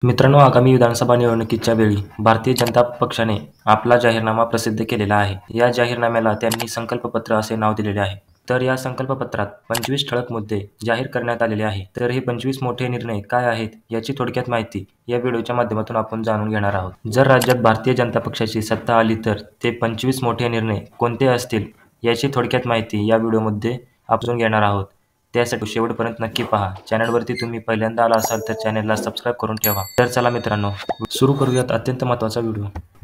मित्रांनो, आगामी विधानसभा निवडणुकीच्या वेळी भारतीय जनता पक्षाने आपला जाहीरनामा प्रसिद्ध केलेला आहे. या जाहीरनाम्याला त्यांनी संकल्पपत्र असे नाव दिलेले आहे. तर या संकल्पपत्रात 25 ठळक मुद्दे जाहीर करण्यात आलेले आहे. तर हे 25 मोठे निर्णय काय आहेत याची थोडक्यात माहिती या व्हिडिओच्या माध्यमातून आपण जाणून घेणार आहोत. जर राज्यात भारतीय जनता पक्षाची सत्ता आली तर ते 25 मोठे निर्णय कोणते असतील याची थोडक्यात माहिती या व्हिडिओमध्ये आपण घेणार आहोत. त्यासाठी शेवटपर्यंत नक्की पहा. चॅनलवरती तुम्ही पहिल्यांदा आला असाल तर चॅनलला सबस्क्राईब करून ठेवा. तर चला मित्रांनो, सुरू करूयात अत्यंत महत्त्वाचा व्हिडिओ.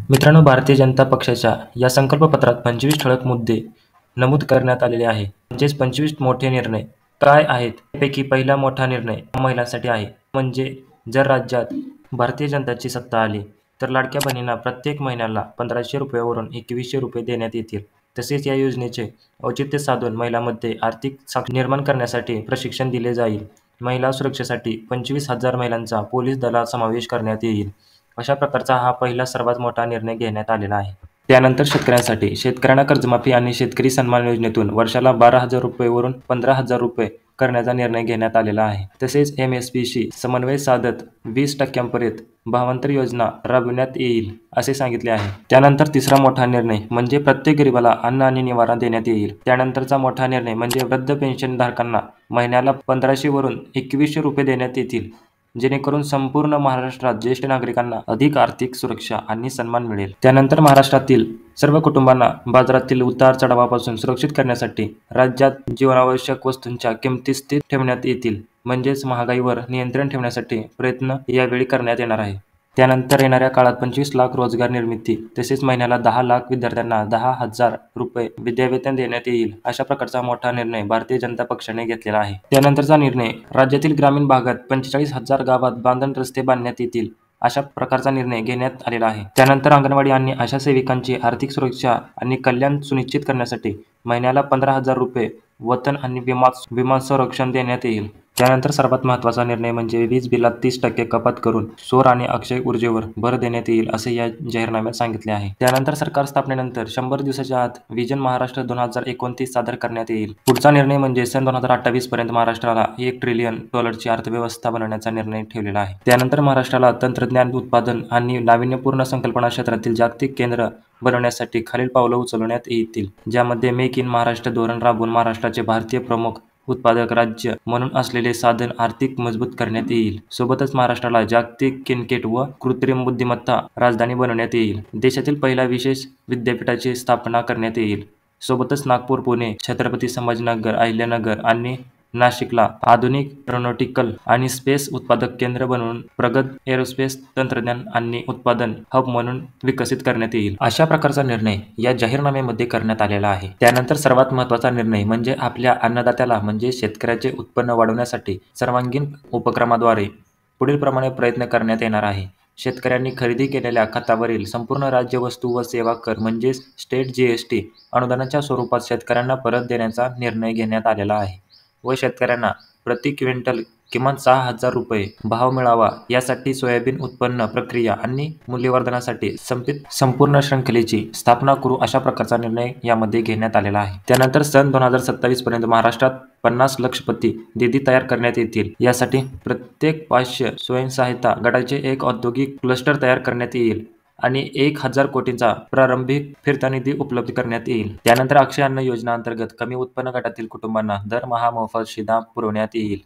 मित्रांनो, भारतीय जनता पक्षाच्या या संकल्पपत्रात 25 ठळक मुद्दे नमूद करण्यात आलेले आहे. म्हणजेच 25 मोठे निर्णय काय आहेत त्यापैकी पहिला मोठा निर्णय महिलांसाठी आहे. म्हणजे जर राज्यात भारतीय जनताची सत्ता आली तर लाडक्या बहिणींना प्रत्येक महिन्याला 1500 रुपयावरून 2100 रुपये देण्यात येतील. तसेच या योजनेचे औचित्य साधून महिलांमध्ये आर्थिक साक्षरता निर्माण करण्यासाठी प्रशिक्षण दिले जाईल. महिला सुरक्षेसाठी 25,000 महिलांचा पोलीस दलात समावेश करण्यात येईल. अशा प्रकारचा हा पहिला सर्वात मोठा निर्णय घेण्यात आलेला आहे. त्यानंतर शेतकऱ्यांसाठी शेतकऱ्यांना कर्जमाफी आणि शेतकरी सन्मान योजनेतून वर्षाला 12,000 रुपयेवरून 15,000 रुपये करण्याचा निर्णय घेण्यात आलेला आहे. तसेच MSPशी समन्वय साधत 20% भावांतर योजना राबविण्यात येईल असे सांगितले आहे. त्यानंतर तिसरा मोठा निर्णय म्हणजे प्रत्येक गरीबाला अन्न आणि निवारा देण्यात येईल. त्यानंतरचा मोठा निर्णय म्हणजे वृद्ध पेन्शनधारकांना महिन्याला 1500 वरून 2100 रुपये देण्यात येतील, जेणेकरून संपूर्ण महाराष्ट्रात ज्येष्ठ नागरिकांना अधिक आर्थिक सुरक्षा आणि सन्मान मिळेल. त्यानंतर महाराष्ट्रातील सर्व कुटुंबांना बाजारातील उतार चढावापासून सुरक्षित करण्यासाठी राज्यात जीवनावश्यक वस्तूंच्या किमती स्थिर ठेवण्यात येतील. म्हणजेच महागाईवर नियंत्रण ठेवण्यासाठी प्रयत्न यावेळी करण्यात येणार आहे. त्यानंतर येणाऱ्या काळात 25 लाख रोजगार निर्मिती तसेच महिन्याला 10 लाख विद्यार्थ्यांना 10,000 रुपये विद्यावेतन देण्यात येईल. अशा प्रकारचा मोठा निर्णय भारतीय जनता पक्षाने घेतलेला आहे. त्यानंतरचा निर्णय राज्यातील ग्रामीण भागात 45,000 गावात बांधण रस्ते बांधण्यात येतील. अशा प्रकारचा निर्णय घेण्यात आलेला आहे. त्यानंतर अंगणवाडी आणि आशा सेविकांची आर्थिक सुरक्षा आणि कल्याण सुनिश्चित करण्यासाठी महिन्याला 15,000 रुपये वेतन आणि विमा संरक्षण देण्यात येईल. त्यानंतर सर्वात महत्त्वाचा निर्णय म्हणजे वीज बिलात 30% कपात करून सौर आणि अक्षय ऊर्जेवर भर देण्यात येईल असे या जाहीरनाम्यात सांगितले आहे. त्यानंतर सरकार स्थापनेनंतर 100 दिवसाच्या आत व्हिजन महाराष्ट्र 2029 सादर करण्यात येईल. पुढचा निर्णय म्हणजे सन 2028 पर्यंत महाराष्ट्राला $1 ट्रिलियन ची अर्थव्यवस्था बनवण्याचा निर्णय ठेवलेला आहे. त्यानंतर महाराष्ट्राला तंत्रज्ञान उत्पादन आणि नाविन्यपूर्ण संकल्पना क्षेत्रातील जागतिक केंद्र बनवण्यासाठी खालील पावलं उचलण्यात येतील, ज्यामध्ये मेक इन महाराष्ट्र धोरण राबवून महाराष्ट्राचे भारतीय प्रमुख उत्पादक राज्य म्हणून असलेले साधन आर्थिक मजबूत करण्यात येईल. सोबतच महाराष्ट्राला जागतिक क्रिकेट व कृत्रिम बुद्धिमत्ता राजधानी बनवण्यात येईल. देशातील पहिला विशेष विद्यापीठाची स्थापना करण्यात येईल. सोबतच नागपूर, पुणे, छत्रपती संभाजीनगर, अहिल्यानगर आणि नाशिकला आधुनिक एरोनॉटिकल आणि स्पेस उत्पादक केंद्र बनवून प्रगत एरोस्पेस तंत्रज्ञान आणि उत्पादन हब म्हणून विकसित करण्यात येईल. अशा प्रकारचा निर्णय या जाहीरनाम्यामध्ये करण्यात आलेला आहे. त्यानंतर सर्वात महत्त्वाचा निर्णय म्हणजे आपल्या अन्नदात्याला म्हणजे शेतकऱ्याचे उत्पन्न वाढवण्यासाठी सर्वांगीण उपक्रमाद्वारे पुढील प्रमाणे प्रयत्न करण्यात येणार आहे. शेतकऱ्यांनी खरेदी केलेल्या खतावरील संपूर्ण राज्य वस्तू व सेवा कर म्हणजेच स्टेट GST अनुदानाच्या स्वरूपात शेतकऱ्यांना परत देण्याचा निर्णय घेण्यात आलेला आहे व शेतकऱ्यांना प्रति क्विंटल किमान 6,000 रुपये भाव मिळावा यासाठी सोयाबीन उत्पन्न प्रक्रिया आणि मूल्यवर्धनासाठी संपूर्ण शृंखलेची स्थापना करू अशा प्रकारचा निर्णय यामध्ये घेण्यात आलेला आहे. त्यानंतर सन 2027 पर्यंत महाराष्ट्रात 50 लक्षपती दीदी तयार करण्यात येतील. यासाठी प्रत्येक 500 स्वयंसहायता गटाचे एक औद्योगिक क्लस्टर तयार करण्यात येईल आणि 1,000 कोटींचा प्रारंभिक फिरता निधी उपलब्ध करण्यात येईल. त्यानंतर अक्षय अन्न योजना अंतर्गत कमी उत्पन्न गटातील कुटुंबांना दरमहा मोफत शिधा पुरवण्यात येईल,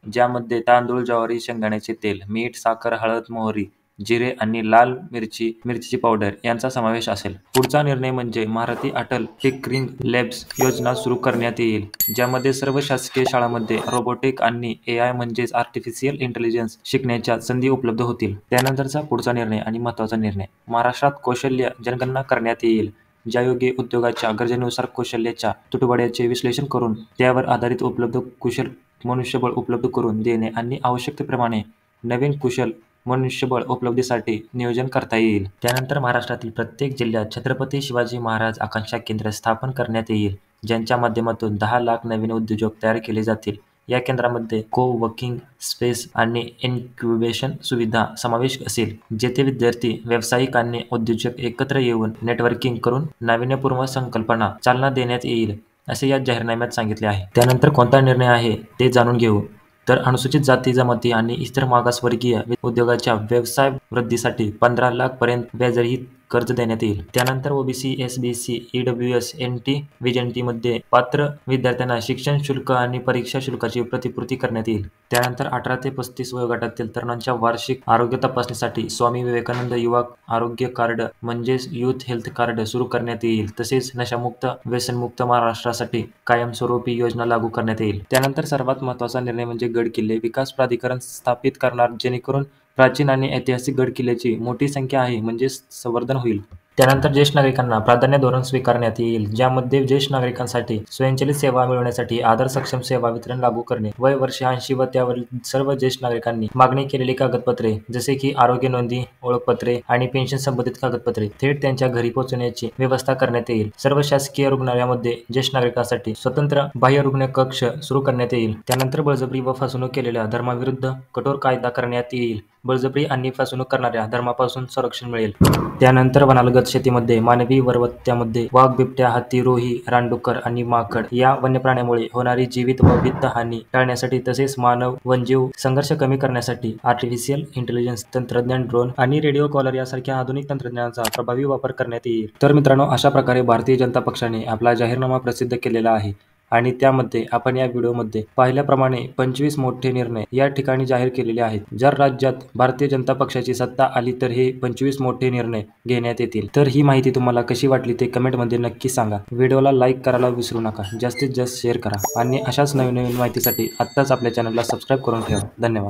ज्यामध्ये तांदूळ, ज्वारी, शेंगदाण्याचे तेल, मीठ, साखर, हळद, मोहरी, जिरे आणि लाल मिरचीची पावडर यांचा समावेश असेल. पुढचा निर्णय म्हणजे महारथी अटल टिंकरिंग लॅब्स योजना सुरू करण्यात येईल, ज्यामध्ये सर्व शासकीय शाळांमध्ये रोबोटिक आणि AI म्हणजेच आर्टिफिशियल इंटेलिजन्स शिकण्याच्या संधी उपलब्ध होतील. त्यानंतरचा पुढचा निर्णय आणि महत्त्वाचा निर्णय महाराष्ट्रात कौशल्य जनगणना करण्यात येईल, ज्यायोगे उद्योगाच्या गरजेनुसार कौशल्याच्या तुटवड्याचे विश्लेषण करून त्यावर आधारित उपलब्ध कुशल मनुष्यबळ उपलब्ध करून देणे आणि आवश्यकतेप्रमाणे नवीन कुशल मनुष्यबळ उपलब्धीसाठी नियोजन करता येईल. त्यानंतर महाराष्ट्रातील प्रत्येक जिल्ह्यात छत्रपती शिवाजी महाराज आकांक्षा केंद्र स्थापन करण्यात येईल, ज्यांच्या माध्यमातून 10 लाख नवीन उद्योजक तयार केले जातील. या केंद्रामध्ये को-वर्किंग स्पेस आणि इन्क्युबेशन सुविधा समावेश असेल, जेथे विद्यार्थी, व्यावसायिक आणि उद्योजक एकत्र येऊन नेटवर्किंग करून नाविन्यपूर्ण संकल्पना चालना देण्यात येईल असे या जाहीरनाम्यात सांगितले आहे. त्यानंतर कोणता निर्णय आहे ते जाणून घेऊ. तर अनुसूचित जाती जमाती आणि इतर मागासवर्गीय उद्योगाच्या व्यवसाय वृद्धीसाठी 15 लाख पर्यंत व्याजरहित कर्ज देण्यात येईल. त्यानंतर ओबीसी, एसबीसी, ईडब्ल्यूएस, एनटी, व्हीएनटी मध्ये पात्र विद्यार्थ्यांना शिक्षण शुल्क आणि परीक्षा शुल्काची प्रतिपूर्ती करण्यात येईल. त्यानंतर 18 ते 35 वयोगटातील तरुणांच्या वार्षिक आरोग्य तपासणीसाठी स्वामी विवेकानंद युवा आरोग्य कार्ड म्हणजेच यूथ हेल्थ कार्ड सुरू करण्यात येईल. तसेच नशामुक्त, व्यसनमुक्त महाराष्ट्रासाठी कायमस्वरूपी योजना लागू करण्यात येईल. त्यानंतर सर्वात महत्त्वाचा निर्णय म्हणजे गड किल्ले विकास प्राधिकरण स्थापित करणार, जेणेकरून प्राचीन आणि ऐतिहासिक गड किल्ल्याची मोठी संख्या आहे म्हणजे संवर्धन होईल. त्यानंतर ज्येष्ठ नागरिकांना प्राधान्य धोरण स्वीकारण्यात येईल, ज्यामध्ये ज्येष्ठ नागरिकांसाठी स्वयंचलित सेवा मिळवण्यासाठी आधार सक्षम सेवा वितरण लागू करणे. वय वर्षे 80 व त्यावरील सर्व ज्येष्ठ नागरिकांनी मागणी केलेली कागदपत्रे जसे की आरोग्य नोंदी, ओळखपत्रे आणि पेन्शन संबंधित कागदपत्रे थेट त्यांच्या घरी पोहोचवण्याची व्यवस्था करण्यात येईल. सर्व शासकीय रुग्णालयामध्ये ज्येष्ठ नागरिकांसाठी स्वतंत्र बाह्य रुग्ण कक्ष सुरू करण्यात येईल. त्यानंतर बळजबरी व फसवणूक केलेल्या धर्माविरुद्ध कठोर कायदा करण्यात येईल. बळजबरी आणि फसवणूक करणाऱ्या धर्मापासून संरक्षण मिळेल. त्यानंतर वनालगत शेतीमध्ये मानवी वरवत्यामध्ये वाघ, बिबट्या, हत्ती, रोही, रानडुक्कर आणि माकड या वन्य प्राण्यामुळे होणारी जीवित व वित्त हानी टाळण्यासाठी तसेच मानव वन्यजीव संघर्ष कमी करण्यासाठी आर्टिफिशियल इंटेलिजन्स तंत्रज्ञान, ड्रोन आणि रेडिओ कॉलर यासारख्या आधुनिक तंत्रज्ञानाचा प्रभावी वापर करण्यात येईल. तर मित्रांनो, अशा प्रकारे भारतीय जनता पक्षाने आपला जाहीरनामा प्रसिद्ध केलेला आहे आणि त्यामध्ये आपण या व्हिडिओमध्ये पाहिल्याप्रमाणे 25 मोठे निर्णय या ठिकाणी जाहीर केलेले आहेत. जर राज्यात भारतीय जनता पक्षाची सत्ता आली तर हे 25 मोठे निर्णय घेण्यात येतील. तर ही माहिती तुम्हाला कशी वाटली ते कमेंटमध्ये नक्की सांगा. व्हिडिओला लाईक करायला विसरू नका, जास्तीत जास्त शेअर करा आणि अशाच नवीन माहितीसाठी आत्ताच आपल्या चॅनलला सबस्क्राईब करून ठेवा. धन्यवाद.